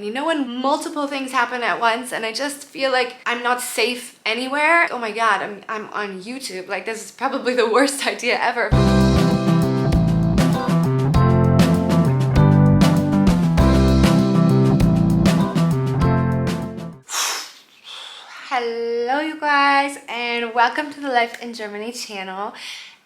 You know when multiple things happen at once and I just feel like I'm not safe anywhere? Oh my god, I'm on YouTube. Like, this is probably the worst idea ever. Hello you guys, and welcome to the Life in Germany channel.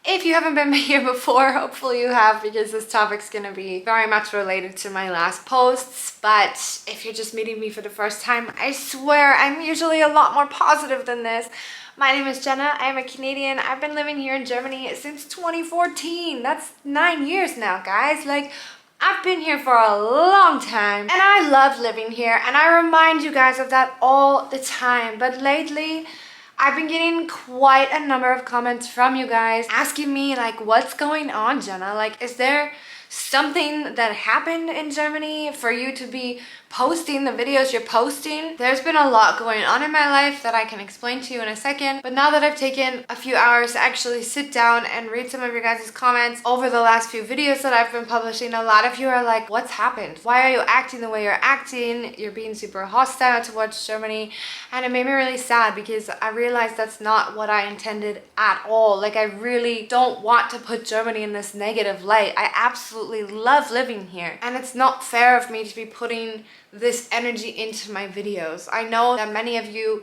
If you haven't been here before, hopefully you have, because this topic's gonna be very much related to my last posts. But if you're just meeting me for the first time, I swear I'm usually a lot more positive than this. My name is Jenna. I am a Canadian. I've been living here in Germany since 2014. That's 9 years now, guys. Like, I've been here for a long time and I love living here, and I remind you guys of that all the time. But lately, I've been getting quite a number of comments from you guys asking me, like, what's going on, Jenna? Like, is there something that happened in Germany for you to be posting the videos you're posting? There's been a lot going on in my life that I can explain to you in a second, but now that I've taken a few hours to actually sit down and read some of your guys' comments over the last few videos that I've been publishing, a lot of you are like, what's happened? Why are you acting the way you're acting? You're being super hostile towards Germany. And it made me really sad because I realized that's not what I intended at all. Like, I really don't want to put Germany in this negative light. I absolutely love living here, and it's not fair of me to be putting this energy into my videos. I know that many of you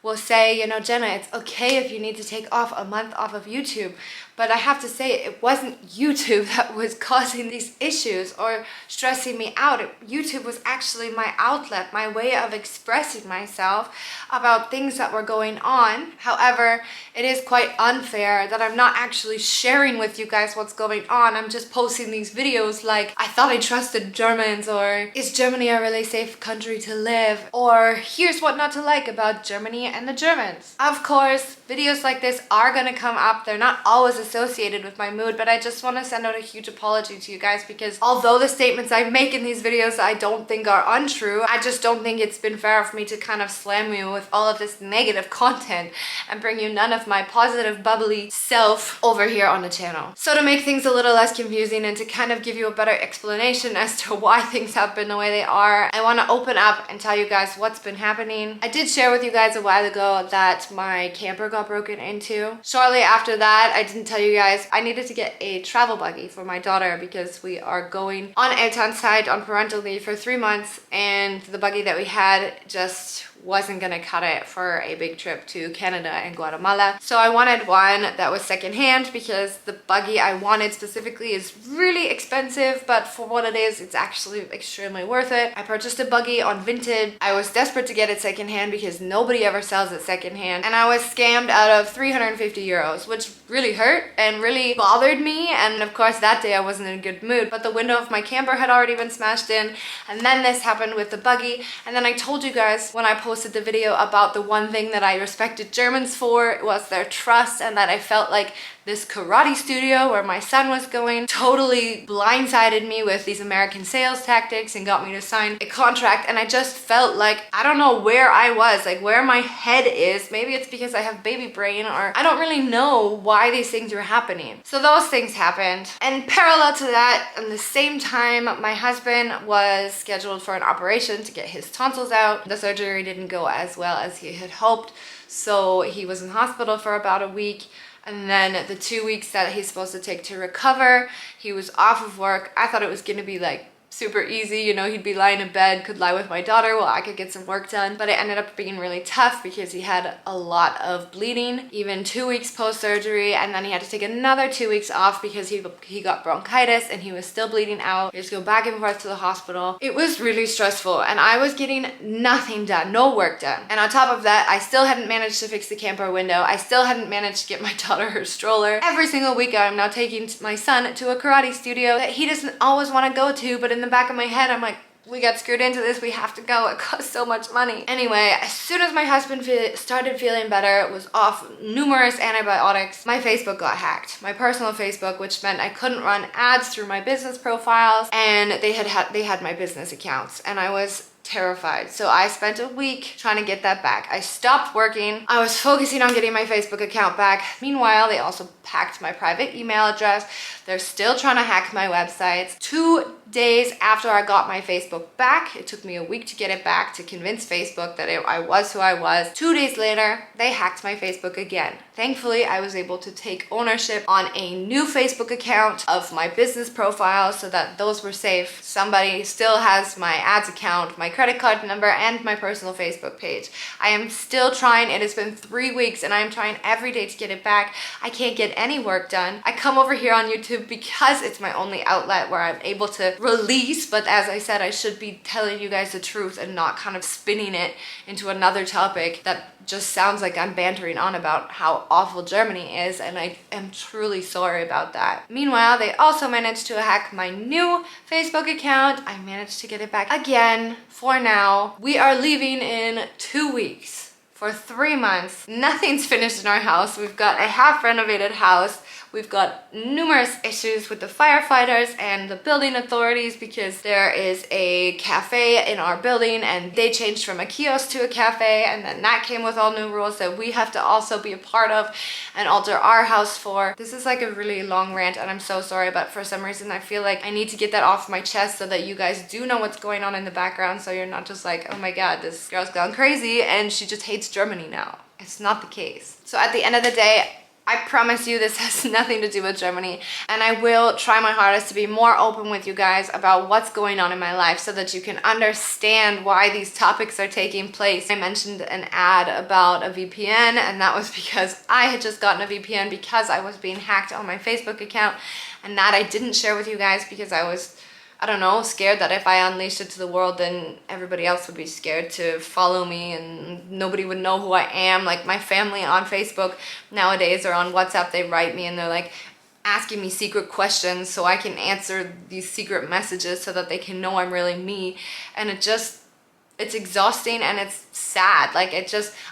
will say, you know, Jenna, it's okay if you need to take off a month off of YouTube. But I have to say, it wasn't YouTube that was causing these issues or stressing me out. YouTube was actually my outlet, my way of expressing myself about things that were going on. However, it is quite unfair that I'm not actually sharing with you guys what's going on. I'm just posting these videos like, I thought I trusted Germans, or is Germany a really safe country to live, or here's what not to like about Germany and the Germans. Of course, videos like this are gonna come up. They're not always associated with my mood, but I just want to send out a huge apology to you guys, because although the statements I make in these videos I don't think are untrue, I just don't think it's been fair for me to kind of slam you with all of this negative content and bring you none of my positive, bubbly self over here on the channel. So to make things a little less confusing and to kind of give you a better explanation as to why things have been the way they are, I want to open up and tell you guys what's been happening. I did share with you guys a while ago that my camper got broken into. Shortly after that, I didn't tell you guys I needed to get a travel buggy for my daughter because we are going on Elternzeit on parental leave for 3 months, and the buggy that we had just wasn't gonna cut it for a big trip to Canada and Guatemala. So I wanted one that was secondhand, because the buggy I wanted specifically is really expensive, but for what it is, it's actually extremely worth it. I purchased a buggy on Vinted. I was desperate to get it secondhand because nobody ever sells it secondhand, and I was scammed out of 350 euros, which really hurt and really bothered me. And of course that day I wasn't in a good mood, but the window of my camper had already been smashed in, and then this happened with the buggy. And then I told you guys when I posted the video about the one thing that I respected Germans for was their trust, and that I felt like this karate studio where my son was going totally blindsided me with these American sales tactics and got me to sign a contract. And I just felt like, I don't know where I was, like where my head is. Maybe it's because I have baby brain, or I don't really know why these things were happening. So those things happened. And parallel to that, at the same time, my husband was scheduled for an operation to get his tonsils out. The surgery didn't go as well as he had hoped, so he was in hospital for about a week. And then the 2 weeks that he's supposed to take to recover, he was off of work. I thought it was gonna be like super easy, you know, he'd be lying in bed, could lie with my daughter while I could get some work done. But it ended up being really tough because he had a lot of bleeding, even 2 weeks post-surgery, and then he had to take another 2 weeks off because he got bronchitis and he was still bleeding out. He had to go back and forth to the hospital. It was really stressful, and I was getting nothing done, no work done. And on top of that, I still hadn't managed to fix the camper window. I still hadn't managed to get my daughter her stroller. Every single week I'm now taking my son to a karate studio that he doesn't always want to go to, but in the back of my head I'm like, we got screwed into this, we have to go, it costs so much money. Anyway, as soon as my husband started feeling better, was off numerous antibiotics, my Facebook got hacked. My personal Facebook, which meant I couldn't run ads through my business profiles, and they had my business accounts, and I was terrified. So I spent a week trying to get that back. I stopped working. I was focusing on getting my Facebook account back. Meanwhile, they also hacked my private email address. They're still trying to hack my websites. 2 days after I got my Facebook back, it took me a week to get it back, to convince Facebook that I was who I was. 2 days later, they hacked my Facebook again. Thankfully, I was able to take ownership on a new Facebook account of my business profile so that those were safe. Somebody still has my ads account, my credit card number, and my personal Facebook page. I am still trying. It has been 3 weeks and I am trying every day to get it back. I can't get any work done. I come over here on YouTube because it's my only outlet where I'm able to release, but as I said, I should be telling you guys the truth and not kind of spinning it into another topic that just sounds like I'm bantering on about how awful Germany is, and I am truly sorry about that. Meanwhile, they also managed to hack my new Facebook account. I managed to get it back again for now. We are leaving in 2 weeks. For 3 months, nothing's finished in our house. We've got a half renovated house. We've got numerous issues with the firefighters and the building authorities because there is a cafe in our building and they changed from a kiosk to a cafe, and then that came with all new rules that we have to also be a part of and alter our house for. This is like a really long rant and I'm so sorry, but for some reason I feel like I need to get that off my chest so that you guys do know what's going on in the background, so you're not just like, oh my god, this girl's gone crazy and she just hates Germany now. It's not the case. So at the end of the day, I promise you this has nothing to do with Germany, and I will try my hardest to be more open with you guys about what's going on in my life so that you can understand why these topics are taking place. I mentioned an ad about a VPN, and that was because I had just gotten a VPN because I was being hacked on my Facebook account, and that I didn't share with you guys because I was, I don't know, scared that if I unleashed it to the world, then everybody else would be scared to follow me and nobody would know who I am. Like my family on Facebook nowadays or on WhatsApp, they write me and they're like asking me secret questions so I can answer these secret messages so that they can know I'm really me. And it's exhausting and it's sad. Like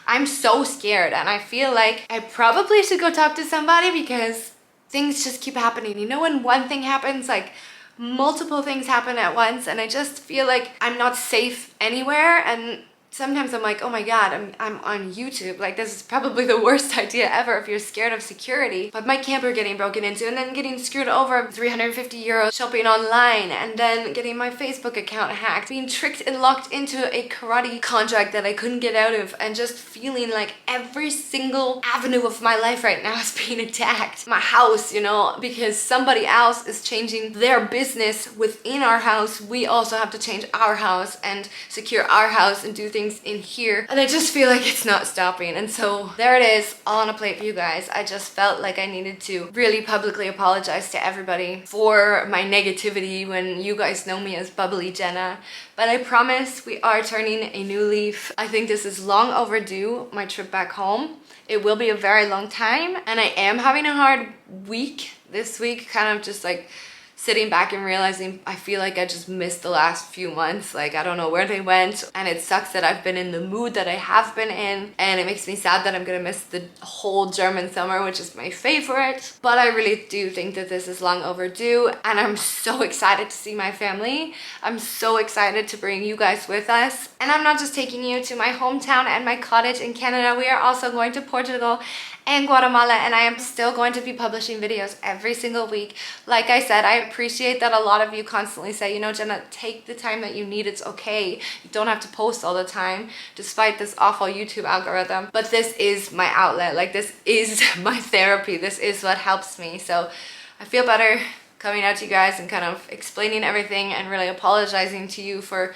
I'm so scared and I feel like I probably should go talk to somebody because things just keep happening. You know, when one thing happens, like multiple things happen at once, and I just feel like I'm not safe anywhere. And sometimes I'm like, oh my god, I'm on YouTube. Like, this is probably the worst idea ever if you're scared of security. But my camper getting broken into and then getting screwed over, 350 euros shopping online, and then getting my Facebook account hacked, being tricked and locked into a karate contract that I couldn't get out of, and just feeling like every single avenue of my life right now is being attacked. My house, you know, because somebody else is changing their business within our house. We also have to change our house and secure our house and do things in here, and I just feel like it's not stopping. And so there it is, all on a plate for you guys. I just felt like I needed to really publicly apologize to everybody for my negativity when you guys know me as Bubbly Jenna. But I promise we are turning a new leaf. I think this is long overdue, my trip back home. It will be a very long time, and I am having a hard week this week, kind of just like sitting back and realizing I feel like I just missed the last few months. Like, I don't know where they went, and it sucks that I've been in the mood that I have been in, and it makes me sad that I'm gonna miss the whole German summer, which is my favorite. But I really do think that this is long overdue, and I'm so excited to see my family. I'm so excited to bring you guys with us. And I'm not just taking you to my hometown and my cottage in Canada. We are also going to Portugal and Guatemala, and I am still going to be publishing videos every single week. Like I said, I appreciate that a lot of you constantly say, you know, Jenna, take the time that you need. It's okay. You don't have to post all the time, despite this awful YouTube algorithm. But this is my outlet. Like, this is my therapy. This is what helps me. So I feel better coming out to you guys and kind of explaining everything and really apologizing to you for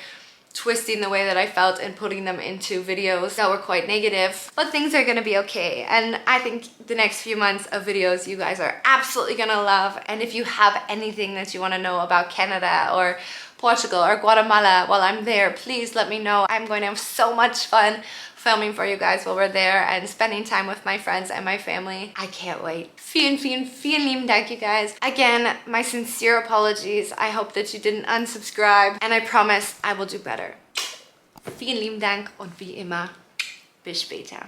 twisting the way that I felt and putting them into videos that were quite negative. But things are gonna be okay, and I think the next few months of videos you guys are absolutely gonna love. And if you have anything that you want to know about Canada or Portugal or Guatemala while I'm there, please let me know. I'm going to have so much fun filming for you guys while we're there and spending time with my friends and my family. I can't wait. Vielen, vielen, vielen lieben Dank, you guys. Again, my sincere apologies. I hope that you didn't unsubscribe, and I promise I will do better. Vielen lieben Dank und wie immer, bis später.